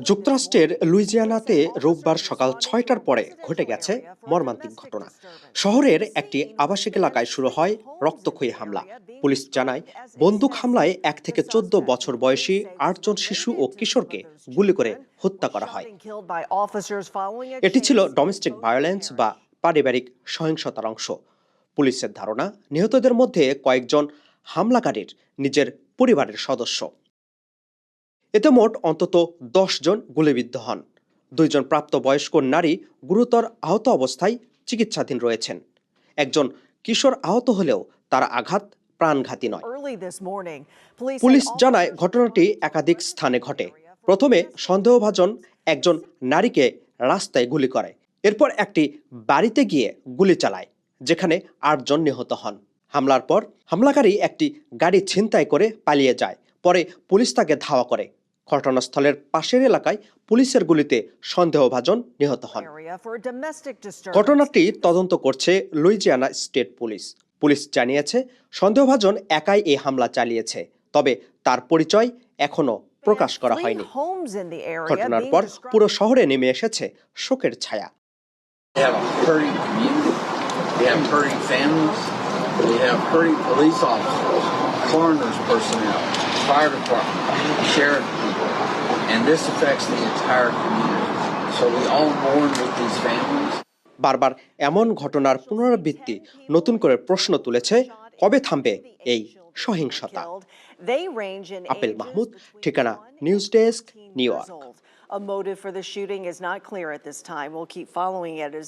যুক্তরাষ্ট্রের লুইজিয়ানাতে রোববার সকাল 6টার পরে ঘটে গেছে মর্মান্তিক ঘটনা। শহরের একটি আবাসিক এলাকায় শুরু হয় রক্তক্ষয়ী হামলা। পুলিশ জানায়, বন্দুক হামলায় 1 থেকে 14 বছর বয়সী 8 জন শিশু ও কিশোরকে গুলি করে হত্যা করা হয়। এটি ছিল ডোমেস্টিক ভায়োলেন্স বা পারিবারিক সহিংসতার অংশ। পুলিশের ধারণা, নিহতদের মধ্যে কয়েকজন হামলাকারীর নিজের পরিবারের সদস্য। এতে মোট অন্তত 10 জন গুলিবিদ্ধ হন। 2 জন প্রাপ্তবয়স্ক নারী গুরুতর আহত অবস্থায় চিকিৎসাধীন রয়েছেন। একজন কিশোর আহত হলেও তার আঘাত প্রাণঘাতী নয়। পুলিশ জানায়, ঘটনাটি একাধিক স্থানে ঘটে। প্রথমে সন্দেহভাজন একজন নারীকে রাস্তায় গুলি করে, এরপর একটি বাড়িতে গিয়ে গুলি চালায়, যেখানে 8 জন নিহত হন। হামলার পর হামলাকারী একটি গাড়ি ছিনতাই করে পালিয়ে যায়। পরে পুলিশ তাকে ধাওয়া করে। ঘটনাস্থলের পাশের এলাকায় পুলিশের গুলিতে সন্দেহভাজন নিহত হন। ঘটনাটি তদন্ত করছে লুইজিয়ানা স্টেট পুলিশ। পুলিশ জানিয়েছে, সন্দেহভাজন একাই এই হামলা চালিয়েছে, তবে তার পরিচয় এখনো প্রকাশ করা হয়নি। ঘটনার পর পুরো শহরে নেমে এসেছে শোকের ছায়া। We have hurting police officers, coroner's personnel, fire department, sheriff people, and this affects the entire community. So we all mourn with these families. বারবার এমন ঘটনার পুনরাবৃত্তি নতুন করে প্রশ্ন তুলেছে, কবে থামবে এই সহিংসতা? আপেল মাহমুদ, ঠিকানা news desk, new York. A motive for the shooting is not clear at this time. We'll keep following it as